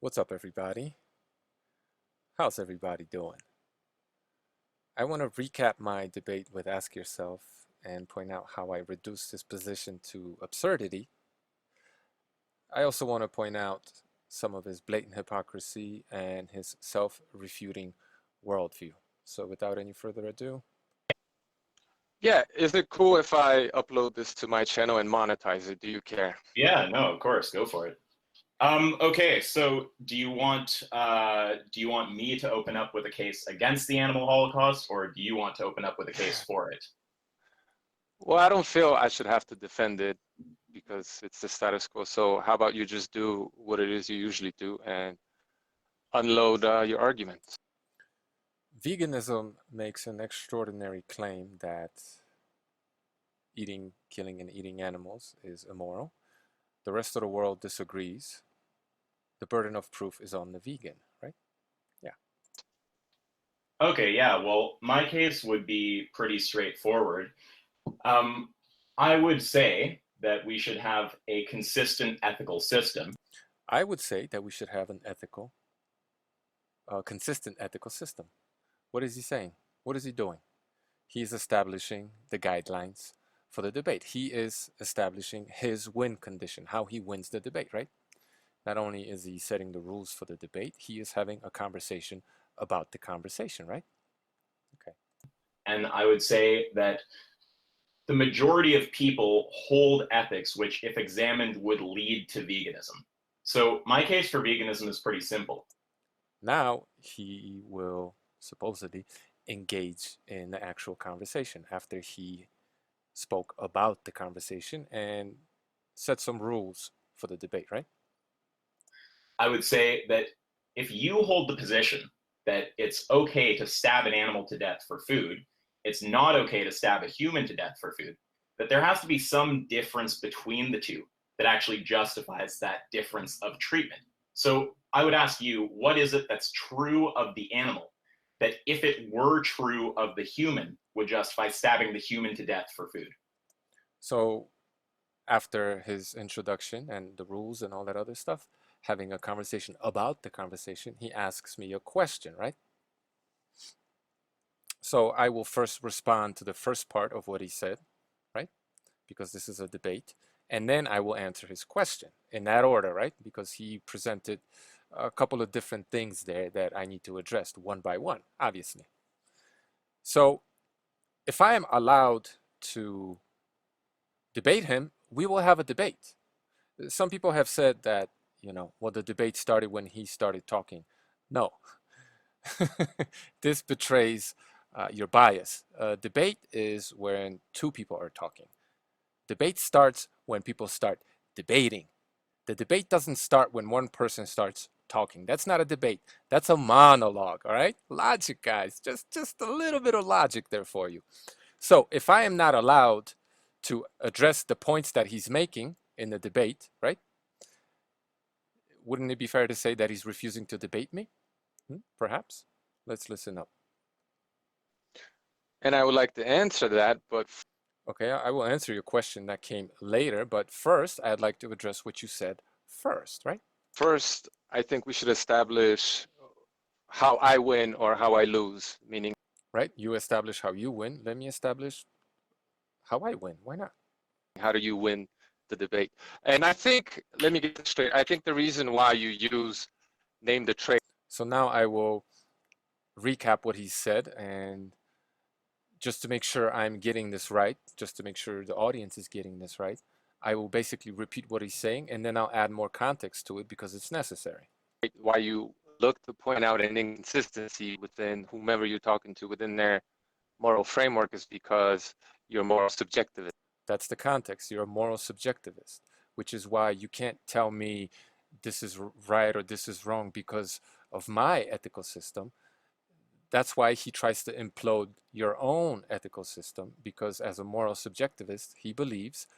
What's up, everybody? How's everybody doing? I want to recap my debate with Ask Yourself and point out how I reduced his position to absurdity. I also want to point out some of his blatant hypocrisy and his self-refuting worldview. So without any further ado, Yeah, is it cool if I upload this to my channel and monetize it? Do you care? Yeah, no, of course, go for it. Okay, so do you want me to open up with a case against the animal holocaust, or do you want to open up with a case for it? Well, I don't feel I should have to defend it because it's the status quo. So how about you just do what it is you usually do and unload your arguments? veganism makes an extraordinary claim that killing and eating animals is immoral. The rest of the world disagrees. The burden of proof is on the vegan, right? Yeah. Okay, yeah, well, my case would be pretty straightforward. Um, I would say that we should have a consistent ethical system. I would say that we should have an consistent ethical system. What is he saying? What is he doing? He's establishing the guidelines for the debate. He is establishing his win condition, how he wins the debate, right? Not only is he setting the rules for the debate, he is having a conversation about the conversation, right? Okay. And I would say that the majority of people hold ethics which, if examined, would lead to veganism. So my case for veganism is pretty simple. Now he will supposedly engage in the actual conversation after he spoke about the conversation and set some rules for the debate, right? I would say that if you hold the position that it's okay to stab an animal to death for food, it's not okay to stab a human to death for food, that there has to be some difference between the two that actually justifies that difference of treatment. So I would ask you, what is it that's true of the animal that, if it were true of the human, would justify stabbing the human to death for food? So after his introduction and the rules and all that other stuff, having a conversation about the conversation, he asks me a question, right? So I will first respond to the first part of what he said, right? Because this is a debate. And then I will answer his question in that order, right? Because he presented a couple of different things there that I need to address one by one, obviously. So if I am allowed to debate him, we will have a debate. Some people have said that, well, the debate started when he started talking. No, this betrays your bias. Debate is when two people are talking. Debate starts when people start debating. The debate doesn't start when one person starts talking. That's not a debate. That's a monologue, all right? Logic, guys. Just a little bit of logic there for you. So if I am not allowed to address the points that he's making in the debate, right? Wouldn't it be fair to say that he's refusing to debate me? Perhaps. Let's listen up. And I would like to answer that, but Okay, I will answer your question that came later, but first I'd like to address what you said first, right? first, I think we should establish how I win or how I lose, meaning Right? You establish how you win. Let me establish how I win. Why not? how do you win the debate? And I think, let me get this straight. I think the reason why you use name the trade. So now I will recap what he said, and just to make sure I'm getting this right, just to make sure the audience is getting this right, I will basically repeat what he's saying and then I'll add more context to it because it's necessary. Why you look to point out an inconsistency within whomever you're talking to within their moral framework is because you're moral subjectivist. That's the context. You're a moral subjectivist, which is why you can't tell me this is right or this is wrong because of my ethical system. That's why he tries to implode your own ethical system, because as a moral subjectivist, he believes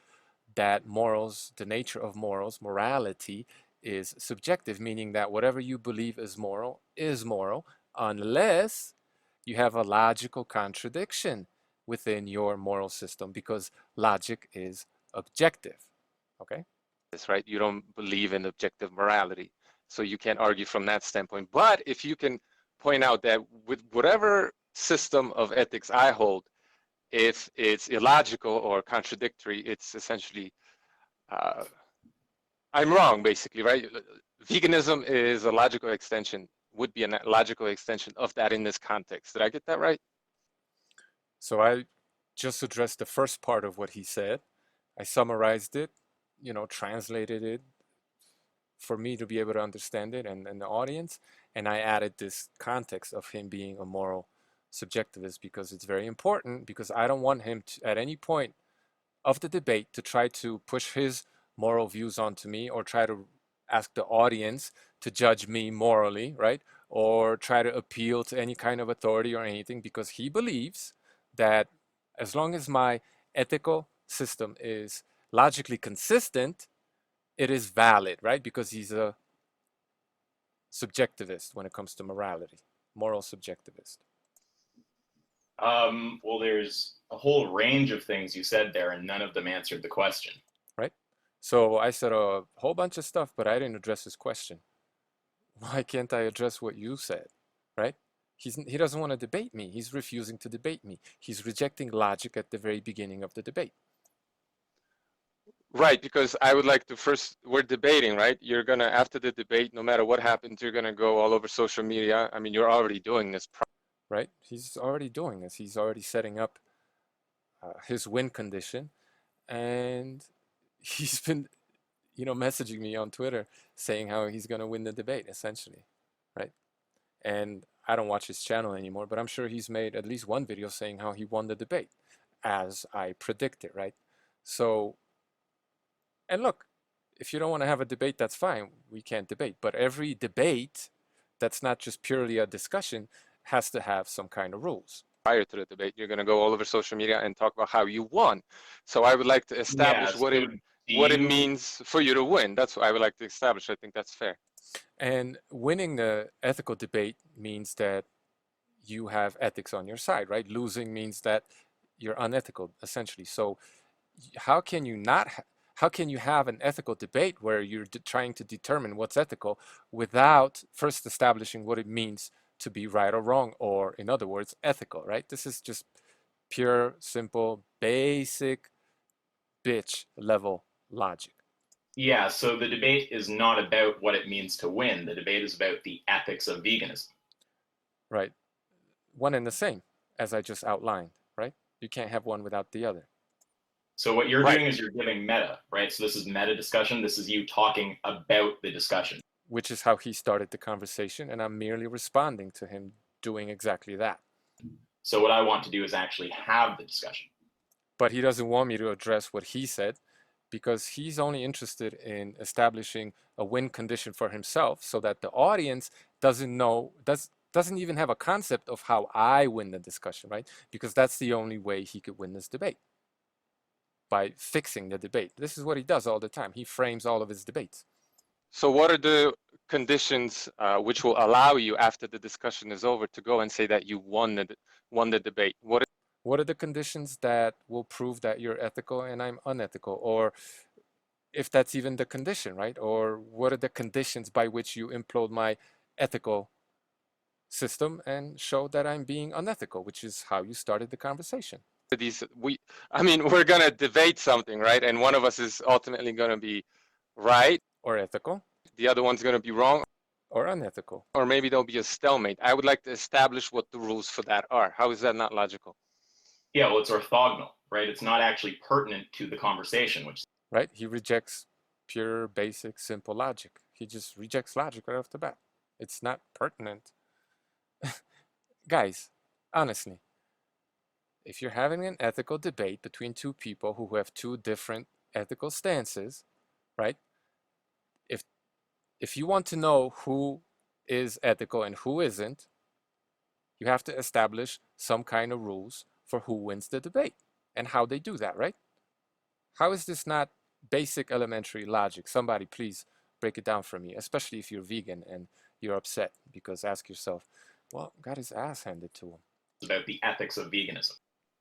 that morals, the nature of morals, morality is subjective, meaning that whatever you believe is moral, unless you have a logical contradiction within your moral system, because logic is objective. Okay? Right? You don't believe in objective morality. So you can't argue from that standpoint. But if you can point out that with whatever system of ethics I hold, if it's illogical or contradictory, it's essentially I'm wrong, basically, right? Veganism is a logical extension, would be a logical extension of that in this context. Did I get that right? So I just addressed the first part of what he said. I summarized it, translated it for me to be able to understand it and the audience. And I added this context of him being a moral subjectivist because it's very important, because I don't want him to, at any point of the debate, to try to push his moral views onto me or try to ask the audience to judge me morally, right? Or try to appeal to any kind of authority or anything, because he believes that as long as my ethical system is logically consistent, it is valid, right? Because he's a subjectivist when it comes to morality, moral subjectivist. Well, there's a whole range of things you said there, and none of them answered the question. Right? So I said a whole bunch of stuff, but I didn't address his question. Why can't I address what you said, right? He doesn't want to debate me. He's refusing to debate me. He's rejecting logic at the very beginning of the debate. Right, because I would like to first, we're debating, right? You're gonna, after the debate, no matter what happens, you're gonna go all over social media. I mean, you're already doing this. Right? He's already doing this. He's already setting up his win condition, and he's been, messaging me on Twitter saying how he's going to win the debate, essentially, right? And I don't watch his channel anymore, but I'm sure he's made at least one video saying how he won the debate, as I predicted, right? So, and look, if you don't want to have a debate, that's fine. We can't debate. But every debate that's not just purely a discussion has to have some kind of rules. Prior to the debate, you're going to go all over social media and talk about how you won. So I would like to establish what it means for you to win. That's what I would like to establish. I think that's fair. And winning the ethical debate means that you have ethics on your side, right? Losing means that you're unethical, essentially. So how can you not how can you have an ethical debate where you're trying to determine what's ethical without first establishing what it means to be right or wrong, or in other words, ethical, right? This is just pure, simple, basic bitch level logic. Yeah, so the debate is not about what it means to win. The debate is about the ethics of veganism. Right. One and the same, as I just outlined, right? You can't have one without the other. So what you're doing is you're giving meta, right? So this is meta discussion. This is you talking about the discussion. Which is how he started the conversation, and I'm merely responding to him doing exactly that. So what I want to do is actually have the discussion. But he doesn't want me to address what he said, because he's only interested in establishing a win condition for himself so that the audience doesn't even have a concept of how I win the discussion, right? Because that's the only way he could win this debate, by fixing the debate. This is what he does all the time. He frames all of his debates. So what are the conditions which will allow you, after the discussion is over, to go and say that you won the debate? What are the conditions that will prove that you're ethical and I'm unethical? Or if that's even the condition, right? Or what are the conditions by which you implode my ethical system and show that I'm being unethical, which is how you started the conversation. We're gonna debate something, right? And one of us is ultimately gonna be right or ethical. The other one's gonna be wrong or unethical. Or maybe there'll be a stalemate. I would like to establish what the rules for that are. How is that not logical? Yeah, well, it's orthogonal, right? It's not actually pertinent to the conversation, which right. He rejects pure, basic, simple logic. He just rejects logic right off the bat. It's not pertinent. Guys, honestly, if you're having an ethical debate between two people who have two different ethical stances, right? If you want to know who is ethical and who isn't, you have to establish some kind of rules for who wins the debate and how they do that, right? How is this not basic elementary logic? Somebody please break it down for me, especially if you're vegan and you're upset, because ask yourself, well, got his ass handed to him. About the ethics of veganism.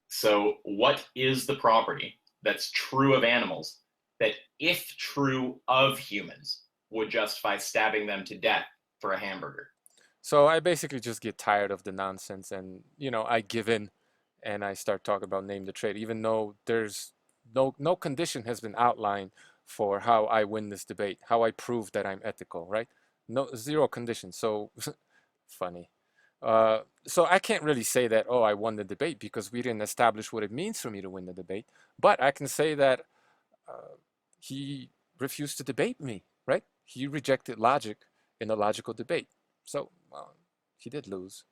So what is the property that's true of animals that, if true of humans, would justify stabbing them to death for a hamburger. So I basically just get tired of the nonsense, and I give in, and I start talking about name the trade, even though there's no condition has been outlined for how I win this debate, how I prove that I'm ethical, right? No, zero condition. So funny. So I can't really say that, oh, I won the debate, because we didn't establish what it means for me to win the debate. But I can say that he refused to debate me, right? He rejected logic in a logical debate. So, well, he did lose.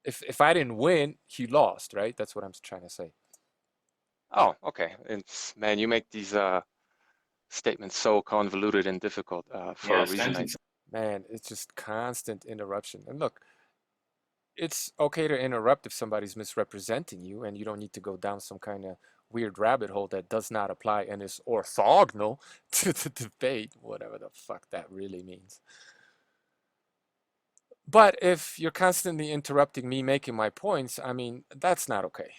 If I didn't win, he lost, right? That's what I'm trying to say. Oh, okay. Man, you make these statements so convoluted and difficult for a reason. Man, it's just constant interruption. And look, it's okay to interrupt if somebody's misrepresenting you, and you don't need to go down some kind of weird rabbit hole that does not apply and is orthogonal to the debate, whatever the fuck that really means. But if you're constantly interrupting me making my points, I mean, that's not okay.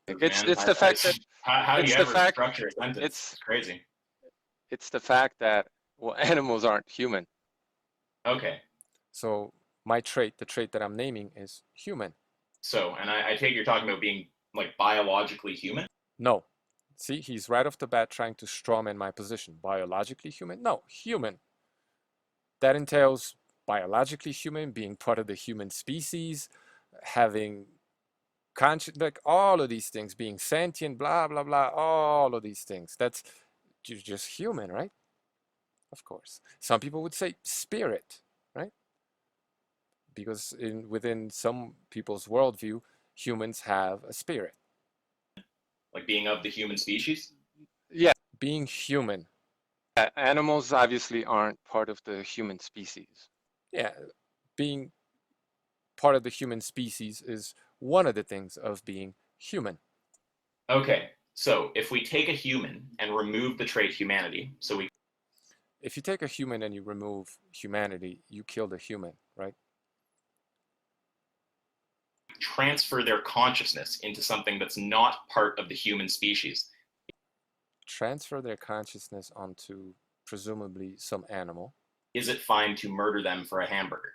It's the fact that how do you ever structure a sentence? It's crazy. It's the fact that, well, animals aren't human. Okay. So my trait, the trait that I'm naming, is human. So, and I take you're talking about being like biologically human? No. See, he's right off the bat trying to strawman my position. Biologically human? No, human. That entails biologically human, being part of the human species, having conscious, like all of these things, being sentient, blah, blah, blah, all of these things. That's just human, right? Of course. Some people would say spirit, right? Because within some people's worldview, humans have a spirit. Like being of the human species? Yeah. Being human. Animals obviously aren't part of the human species. Yeah, being part of the human species is one of the things of being human. Okay, so if we take a human and remove the trait humanity, so we... If you take a human and you remove humanity, you kill the human, right? Transfer their consciousness into something that's not part of the human species. Transfer their consciousness onto presumably some animal. Is it fine to murder them for a hamburger?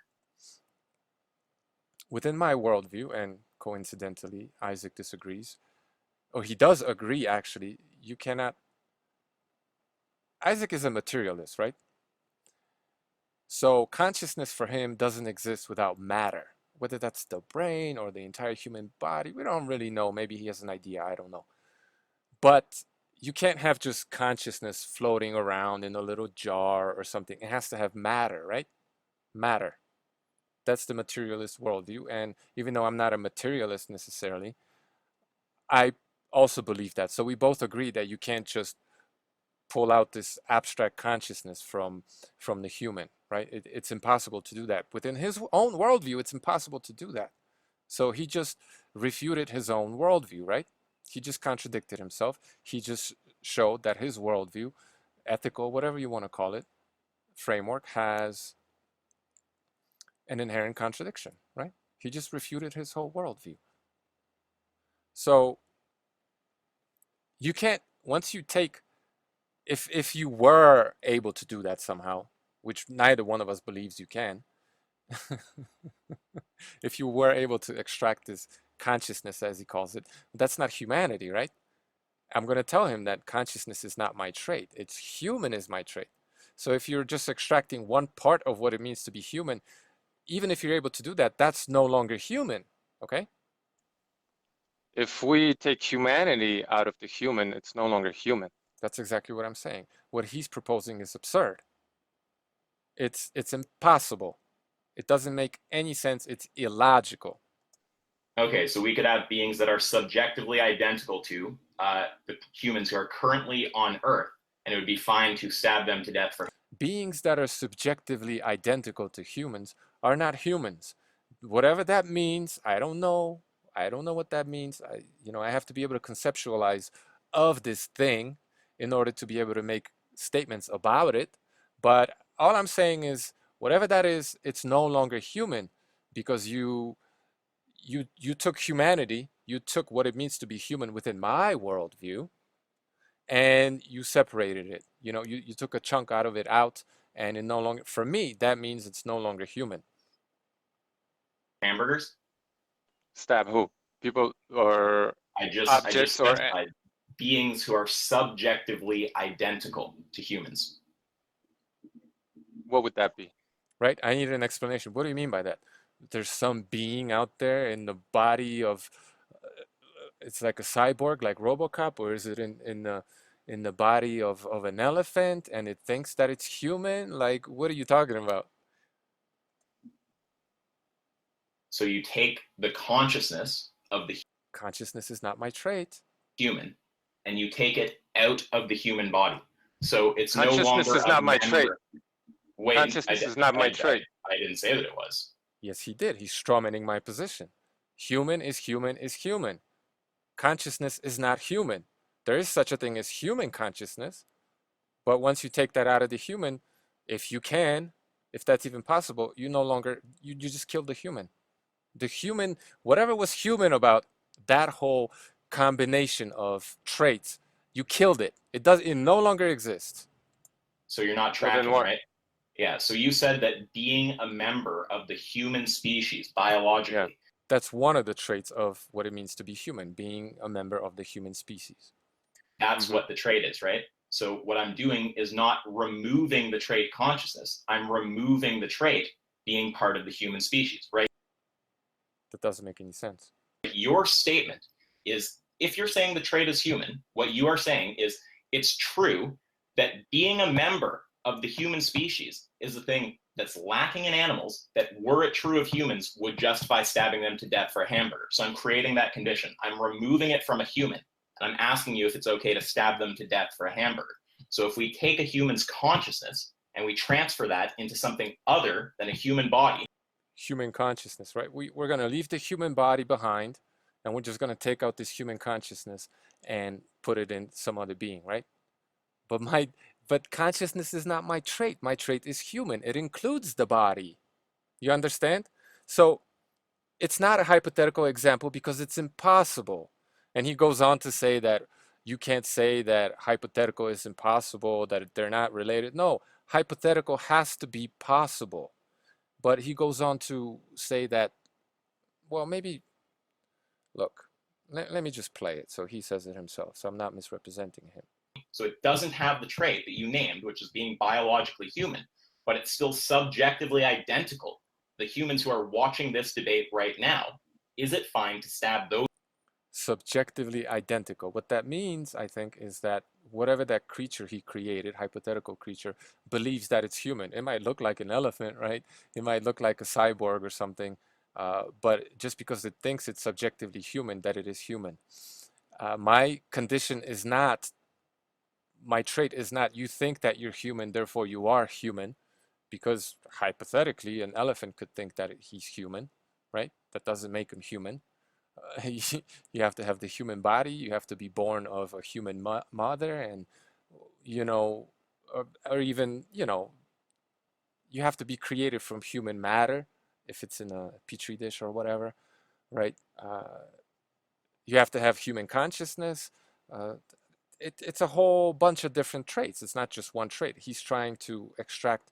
Within my worldview, and coincidentally, Isaac disagrees, or he does agree actually, you cannot... Isaac is a materialist, right? So consciousness for him doesn't exist without matter. Whether that's the brain or the entire human body, we don't really know. Maybe he has an idea, I don't know. But you can't have just consciousness floating around in a little jar or something. It has to have matter, right? Matter. That's the materialist worldview. And even though I'm not a materialist necessarily, I also believe that. So we both agree that you can't just pull out this abstract consciousness from the human, right? It's impossible to do that. Within his own worldview, it's impossible to do that. So he just refuted his own worldview, right? He just contradicted himself. He just showed that his worldview, ethical, whatever you want to call it, framework has an inherent contradiction, right? He just refuted his whole worldview. So you can't, once you take, if you were able to do that somehow, which neither one of us believes you can, if you were able to extract this consciousness, as he calls it, that's not humanity, right? I'm going to tell him that consciousness is not my trait. It's human is my trait. So if you're just extracting one part of what it means to be human, even if you're able to do that, that's no longer human, okay? If we take humanity out of the human, it's no longer human. That's exactly what I'm saying. What he's proposing is absurd. It's impossible. It doesn't make any sense. It's illogical. Okay, so we could have beings that are subjectively identical to the humans who are currently on Earth, and it would be fine to stab them to death for... Beings that are subjectively identical to humans are not humans. Whatever that means, I don't know. I don't know what that means. I have to be able to conceptualize of this thing in order to be able to make statements about it. But all I'm saying is, whatever that is, it's no longer human, because you took humanity, you took what it means to be human within my worldview, and you separated it. You know, you took a chunk out of it out, and it no longer, for me, that means it's no longer human. Hamburgers? Stab who? People or I just objects or specified beings who are subjectively identical to humans. what would that be? Right? I need an explanation. What do you mean by that? There's some being out there in the body of, it's like a cyborg, like RoboCop, or is it in the body of an elephant, and it thinks that it's human? Like, what are you talking about? So you take the consciousness of the Consciousness is not my trait. human and you take it out of the human body. So it's no Consciousness longer is a not my trait. member. Wait, Consciousness is not my trait. I didn't say that it was. Yes, he did. He's strawmanning my position. Human is human is human. Consciousness is not human. There is such a thing as human consciousness, but once you take that out of the human, if you can, if that's even possible, you no longer, you just killed the human. The human, whatever was human about that whole combination of traits, you killed it. It no longer exists. So you're not Well, then tracking, what? right? Yeah. So you said that being a member of the human species biologically, That's one of the traits of what it means to be human, being a member of the human species. that's Mhm. what the trait is, right? So what I'm doing is not removing the trait consciousness. I'm removing the trait being part of the human species, right? That doesn't make any sense. Your statement is, if you're saying the trait is human, what you are saying is it's true that being a member of the human species is a thing that's lacking in animals that, were it true of humans, would justify stabbing them to death for a hamburger. So I'm creating that condition. I'm removing it from a human, and I'm asking you if it's okay to stab them to death for a hamburger. So if we take a human's consciousness and we transfer that into something other than a human body, Human consciousness, right? We're going to leave the human body behind, and we're just going to take out this human consciousness and put it in some other being, right? But but consciousness is not my trait. My trait is human. It includes the body. You understand? So it's not a hypothetical example because it's impossible. And he goes on to say that you can't say that hypothetical is impossible, that they're not related. No, hypothetical has to be possible. But he goes on to say that, well, maybe, look, let me just play it so he says it himself, so I'm not misrepresenting him. so it doesn't have the trait that you named, which is being biologically human, but it's still subjectively identical. The humans who are watching this debate right now, is it fine to stab those? Subjectively identical. What that means, I think, is that whatever that creature he created, hypothetical creature, believes that it's human. It might look like an elephant, right? It might look like a cyborg or something, but just because it thinks it's subjectively human, that it is human. My condition is not, my trait is not, you think that you're human, therefore you are human, because hypothetically, an elephant could think that he's human, right? That doesn't make him human. You have to have the human body, you have to be born of a human mother, and, you know, or even, you know, you have to be created from human matter if it's in a petri dish or whatever, right? You have to have human consciousness. Uh, it's a whole bunch of different traits. It's not just one trait. He's trying to extract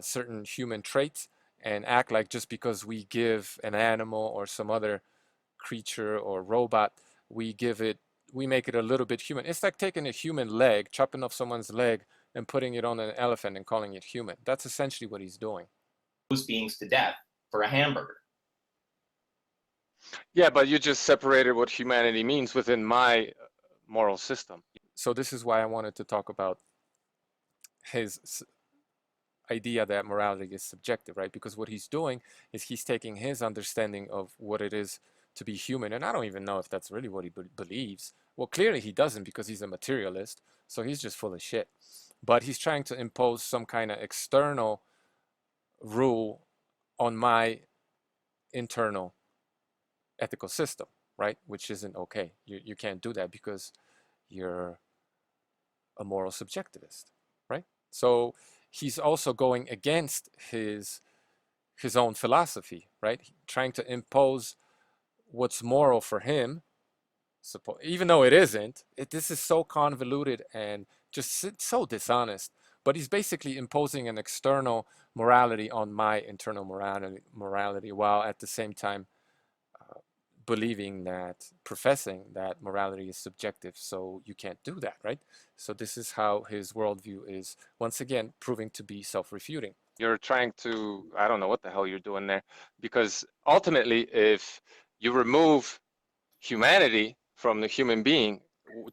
certain human traits and act like just because we give an animal or some other creature or robot, we make it a little bit human. It's like taking a human leg, chopping off someone's leg, and putting it on an elephant and calling it human. That's essentially what he's doing. Beings to death for a hamburger? Yeah, but you just separated what humanity means within my moral system. So this is why I wanted to talk about his idea that morality is subjective, right? Because what he's doing is he's taking his understanding of what it is to be human, and I don't even know if that's really what he believes. Well, clearly he doesn't, because he's a materialist, so he's just full of shit. But he's trying to impose some kind of external rule on my internal ethical system, right? Which isn't okay. You can't do that because you're a moral subjectivist, right? So he's also going against his own philosophy, right? Trying to impose what's moral for him Even though it isn't, this is so convoluted and just so dishonest. But he's basically imposing an external morality on my internal morality, while at the same time professing that morality is subjective. So you can't do that, right? So this is how his worldview is once again proving to be self-refuting. You're trying to, I don't know what the hell you're doing there, because ultimately, if you remove humanity from the human being,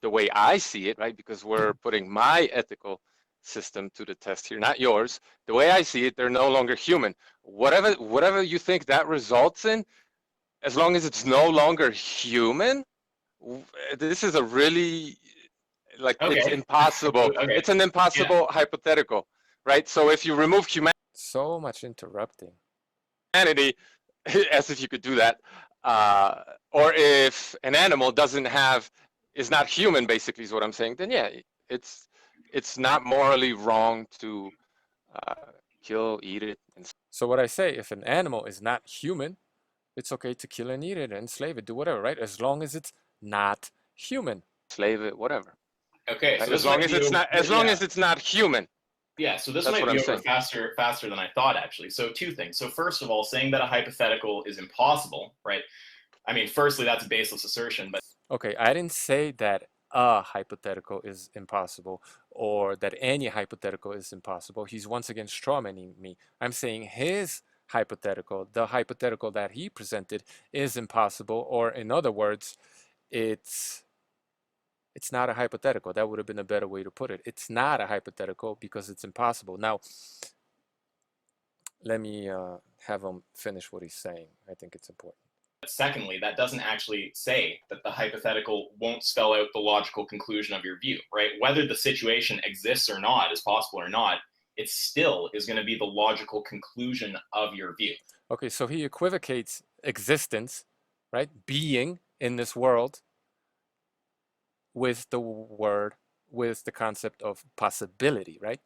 the way I see it, right? Because we're putting my ethical system to the test here, not yours. The way I see it, they're no longer human. Whatever you think that results in, as long as it's no longer human, this is a really, like, it's Okay. impossible. Okay. It's an Yeah. impossible hypothetical, right? So if you remove So much interrupting. humanity, as if you could do that, or if an animal is not human, basically, is what I'm saying, then yeah, it's not morally wrong to kill, eat it, and So what I say, if an animal is not human, it's okay to kill and eat it, enslave it, do whatever, right? As long as it's not human. slave it, whatever. Okay. Right? So As this long might as be it's over, not, as long yeah. as it's not human. Yeah, so this That's might what be I'm over saying. faster than I thought, actually. So two things. So first of all, saying that a hypothetical is impossible, right? I mean, firstly, that's a baseless assertion, but Okay, I didn't say that a hypothetical is impossible or that any hypothetical is impossible. He's once again strawmanning me. I'm saying his hypothetical, the hypothetical that he presented, is impossible, or in other words, it's it's not a hypothetical. That would have been a better way to put it. It's not a hypothetical because it's impossible. Now, let me have him finish what he's saying. I think it's important. secondly, that doesn't actually say that the hypothetical won't spell out the logical conclusion of your view, right? Whether the situation exists or not, is possible or not, it still is going to be the logical conclusion of your view. Okay, so he equivocates existence, right? Being in this world with with the concept of possibility, right?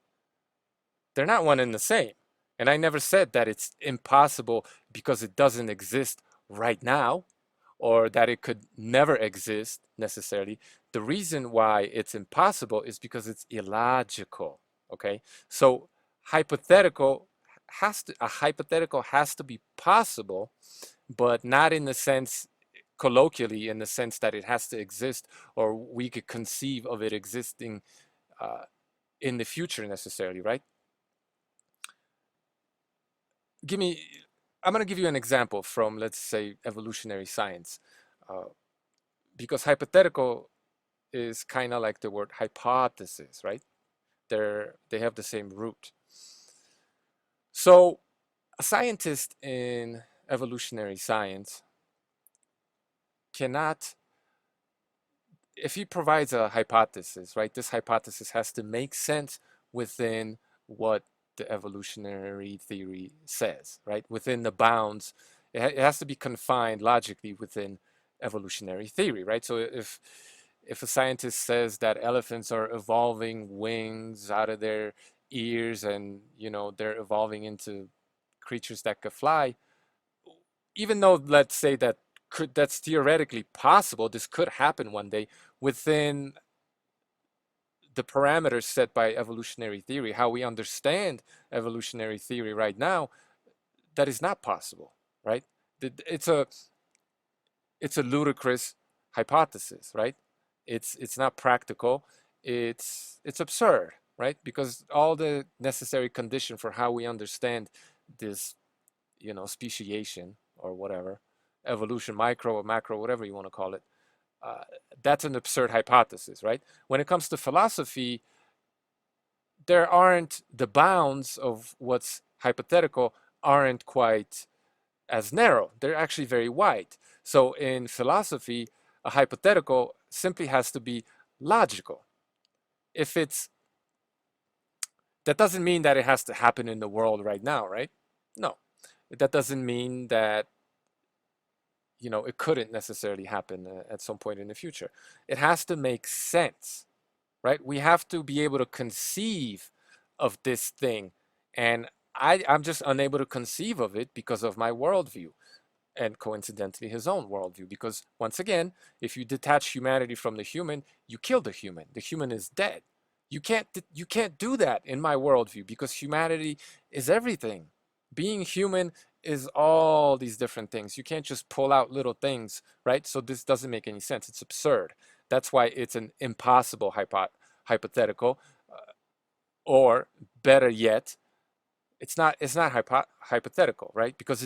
They're not one and the same. And I never said that it's impossible because it doesn't exist right now or that it could never exist necessarily. The reason why it's impossible is because it's illogical, okay? So a hypothetical has to be possible, but not in the sense colloquially in the sense that it has to exist or we could conceive of it existing uh, in the future necessarily, right? I'm going to give you an example from, let's say, evolutionary science, uh, because hypothetical is kind of like the word hypothesis, right? They have the same root. So a scientist in evolutionary science cannot, if he provides a hypothesis, right, this hypothesis has to make sense within what the evolutionary theory says, right? Within the bounds, it has to be confined logically within evolutionary theory, right? So if a scientist says that elephants are evolving wings out of their ears and they're evolving into creatures that could fly, even though let's say that's theoretically possible, this could happen one day within the parameters set by evolutionary theory, how we understand evolutionary theory right now, that is not possible, right? It's a ludicrous hypothesis, right? It's not practical. It's absurd, right? Because all the necessary condition for how we understand this, speciation or whatever, evolution, micro or macro, whatever you want to call it, uh, that's an absurd hypothesis, right? When it comes to philosophy, there aren't the bounds of what's hypothetical aren't quite as narrow. They're actually very wide. So in philosophy, a hypothetical simply has to be logical. If it's That doesn't mean that it has to happen in the world right now, right? No. That doesn't mean that it couldn't necessarily happen at some point in the future. It has to make sense, right? We have to be able to conceive of this thing. And I'm just unable to conceive of it because of my worldview. and coincidentally his own worldview. Because once again, if you detach humanity from the human, you kill the human. The human is dead. You can't do that in my worldview, because humanity is everything. Being human is all these different things. You can't just pull out little things, right? So this doesn't make any sense. It's absurd. That's why it's an impossible hypothetical, or better yet, it's not hypothetical, right? Because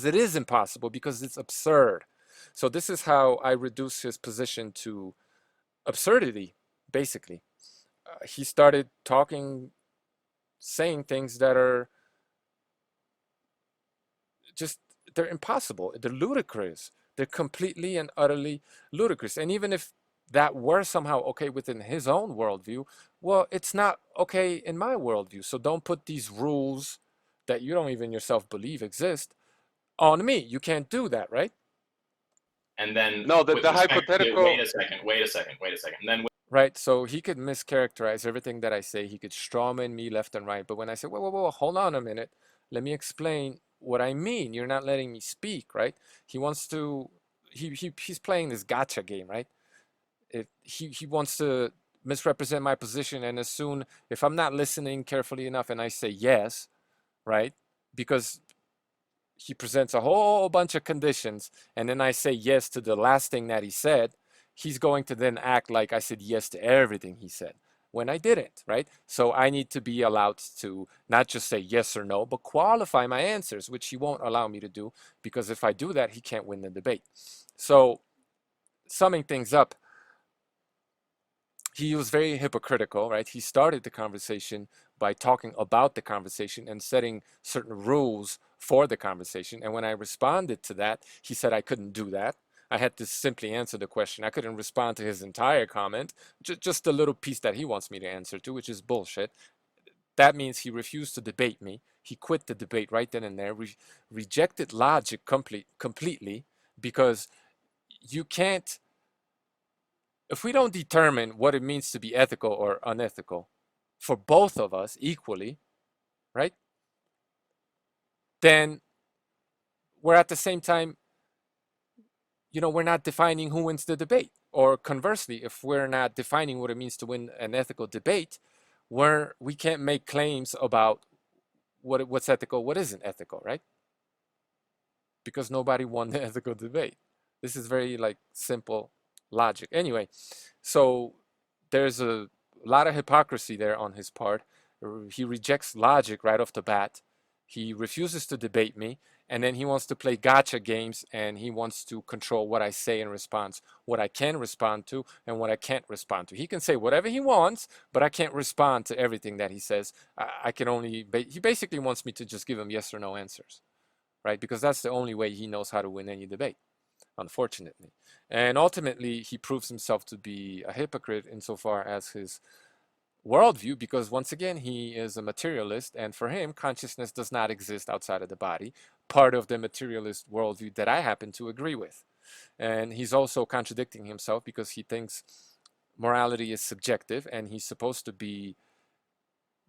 it is impossible, because it's absurd. So this is how I reduce his position to absurdity, basically. He started saying things that are just, they're impossible. They're ludicrous. They're completely and utterly ludicrous. And even if that were somehow okay within his own worldview, well, it's not okay in my worldview. So don't put these rules that you don't even yourself believe exist on me. You can't do that, right? And then No, with the respect to, hypothetical. wait a second. And then Right. So he could mischaracterize everything that I say. He could strawman me left and right. But when I say, whoa, whoa, whoa, hold on a minute, let me explain what I mean. You're not letting me speak, right? He wants to, he's playing this gotcha game, right? He wants to misrepresent my position. And as soon, if I'm not listening carefully enough and I say yes, right? Because he presents a whole bunch of conditions, and then I say yes to the last thing that he said, he's going to then act like I said yes to everything he said when I didn't, right? So I need to be allowed to not just say yes or no, but qualify my answers, which he won't allow me to do, because if I do that, he can't win the debate. So, summing things up, he was very hypocritical, right? He started the conversation by talking about the conversation and setting certain rules for the conversation. And when I responded to that, he said I couldn't do that. I had to simply answer the question. I couldn't respond to his entire comment, just the little piece that he wants me to answer to, which is bullshit. That means he refused to debate me. He quit the debate right then and there, rejected logic completely, because you can't, if we don't determine what it means to be ethical or unethical for both of us equally, right? Then we're at the same time, we're not defining who wins the debate. Or conversely, if we're not defining what it means to win an ethical debate, we can't make claims about what's ethical, what isn't ethical, right? Because nobody won the ethical debate. This is very simple logic. Anyway, so there's a lot of hypocrisy there on his part. He rejects logic right off the bat. He refuses to debate me, and then he wants to play gotcha games, and he wants to control what I say in response, what I can respond to, and what I can't respond to. He can say whatever he wants, but I can't respond to everything that he says. I can only, he basically wants me to just give him yes or no answers, right? Because that's the only way he knows how to win any debate, unfortunately. And ultimately, he proves himself to be a hypocrite insofar as his worldview, because once again, he is a materialist, and for him, consciousness does not exist outside of the body, part of the materialist worldview that I happen to agree with. And he's also contradicting himself, because he thinks morality is subjective, and he's supposed to be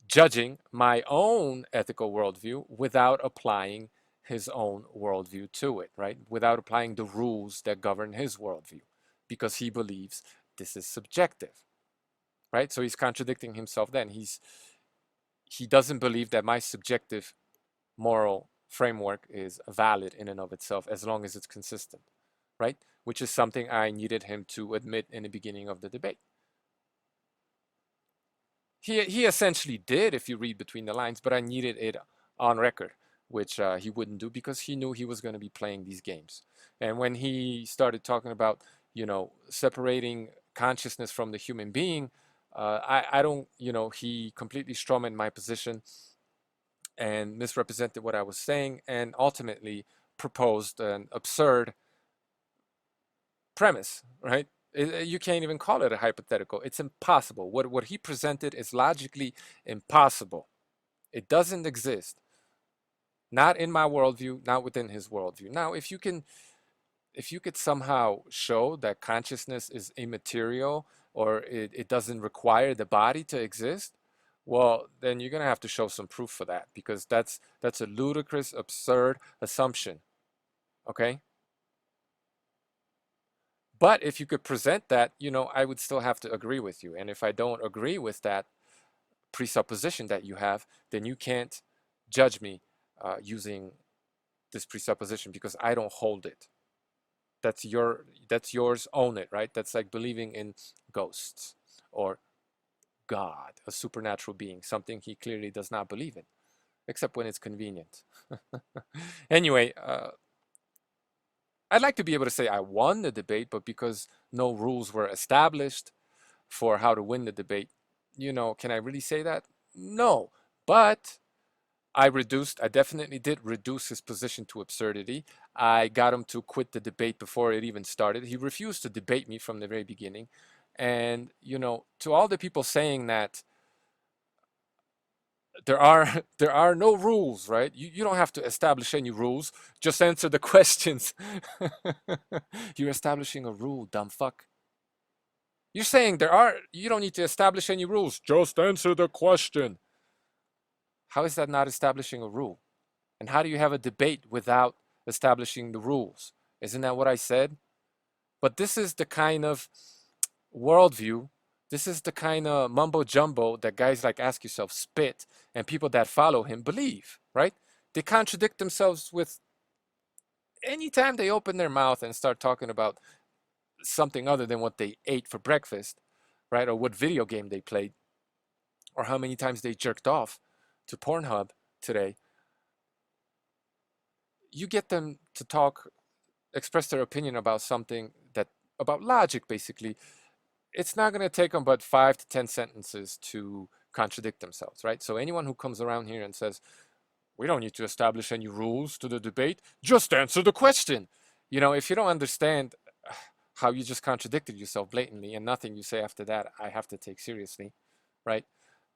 judging my own ethical worldview without applying his own worldview to it, right? Without applying the rules that govern his worldview, because he believes this is subjective, right? So he's contradicting himself then. He doesn't believe that my subjective moral framework is valid in and of itself as long as it's consistent, right? Which is something I needed him to admit in the beginning of the debate. He essentially did, if you read between the lines, but I needed it on record, which he wouldn't do, because he knew he was going to be playing these games. And when he started talking about, separating consciousness from the human being, I don't, he completely strawmanned my position and misrepresented what I was saying, and ultimately proposed an absurd premise, right? You can't even call it a hypothetical. It's impossible. What he presented is logically impossible. It doesn't exist. Not in my worldview, not within his worldview. Now, if you could somehow show that consciousness is immaterial, or it doesn't require the body to exist, well, then you're gonna have to show some proof for that, because that's a ludicrous, absurd assumption. Okay? But if you could present that, I would still have to agree with you. And if I don't agree with that presupposition that you have, then you can't judge me using this presupposition because I don't hold it. That's yours, own it, right? That's like believing in ghosts or God, a supernatural being, something he clearly does not believe in, except when it's convenient. Anyway, I'd like to be able to say I won the debate, but because no rules were established for how to win the debate, can I really say that? No. But I definitely did reduce his position to absurdity. I got him to quit the debate before it even started. He refused to debate me from the very beginning. And, to all the people saying that there are there are no rules, right? You don't have to establish any rules. Just answer the questions. You're establishing a rule, dumb fuck. You're saying you don't need to establish any rules. Just answer the question. How is that not establishing a rule? And how do you have a debate without establishing the rules? Isn't that what I said? But this is the kind of worldview, this is the kind of mumbo jumbo that guys like Ask Yourself spit and people that follow him believe, right? They contradict themselves with anytime they open their mouth and start talking about something other than what they ate for breakfast, right? Or what video game they played, or how many times they jerked off to Pornhub today. You get them to express their opinion about something about logic, basically. It's not going to take them but 5 to 10 sentences to contradict themselves, right? So anyone who comes around here and says, we don't need to establish any rules to the debate, just answer the question. If you don't understand how you just contradicted yourself blatantly and nothing you say after that I have to take seriously, right?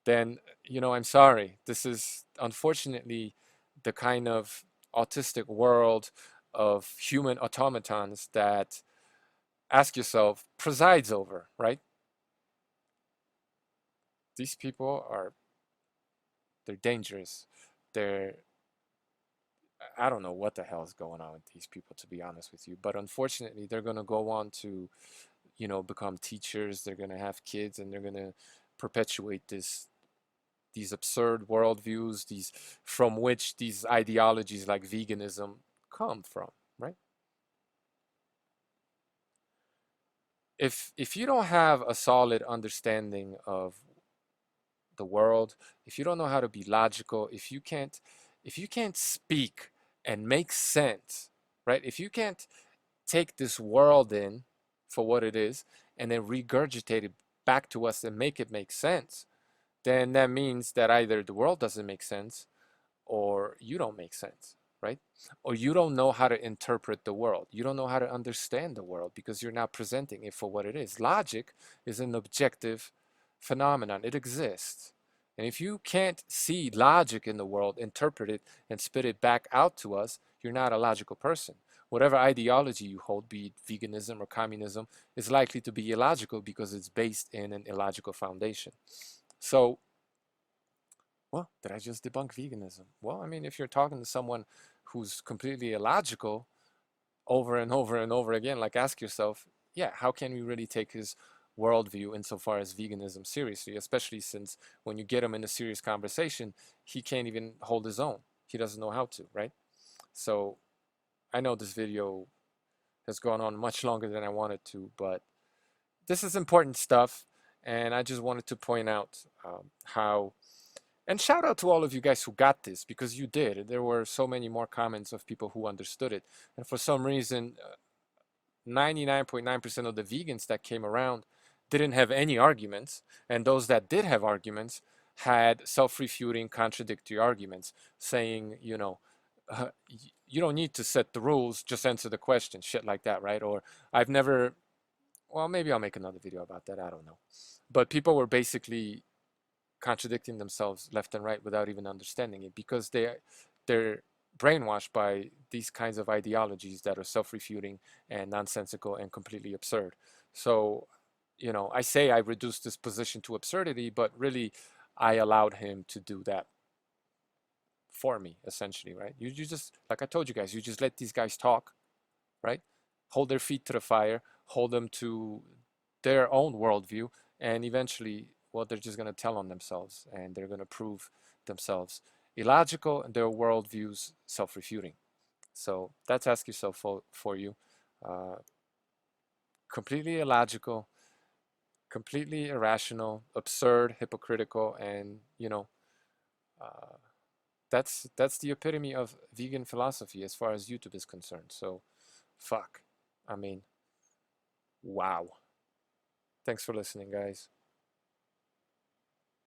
Then, I'm sorry. This is unfortunately the kind of autistic world of human automatons that Ask Yourself presides over, right? These people they're dangerous. I don't know what the hell is going on with these people, to be honest with you. But unfortunately, they're going to go on to, become teachers. They're going to have kids, and they're going to perpetuate these absurd worldviews, from which these ideologies like veganism come from, right? If you don't have a solid understanding of the world, if you don't know how to be logical, if you can't speak and make sense, right? If you can't take this world in for what it is and then regurgitate it back to us and make it make sense, then that means that either the world doesn't make sense or you don't make sense, right? Or you don't know how to interpret the world. You don't know how to understand the world because you're not presenting it for what it is. Logic is an objective phenomenon, it exists. And if you can't see logic in the world, interpret it, and spit it back out to us, you're not a logical person. Whatever ideology you hold, be it veganism or communism, is likely to be illogical because it's based in an illogical foundation. So, well, did I just debunk veganism? Well, I mean, if you're talking to someone who's completely illogical over and over and over again, like Ask Yourself, yeah, how can we really take his worldview insofar as veganism seriously, especially since when you get him in a serious conversation, he can't even hold his own. He doesn't know how to, right? So I know this video has gone on much longer than I wanted to, but this is important stuff. And I just wanted to point out how, and shout out to all of you guys who got this, because you did. There were so many more comments of people who understood it. And for some reason, 99.9% of the vegans that came around didn't have any arguments. And those that did have arguments had self-refuting, contradictory arguments saying, you don't need to set the rules, just answer the question, shit like that, right? Or I've never, well, maybe I'll make another video about that. I don't know. But people were basically contradicting themselves left and right without even understanding it because they're brainwashed by these kinds of ideologies that are self-refuting and nonsensical and completely absurd. So, I say I reduced this position to absurdity, but really I allowed him to do that for me, essentially, right? You just, like I told you guys, you just let these guys talk, right? Hold their feet to the fire, hold them to their own worldview, and eventually, well, they're just going to tell on themselves and they're going to prove themselves illogical and their worldviews self-refuting. So that's ask yourself for you. Uh, Completely illogical, completely irrational, absurd, hypocritical, and uh, that's the epitome of vegan philosophy as far as YouTube is concerned. So, fuck. I mean, wow. Thanks for listening, guys.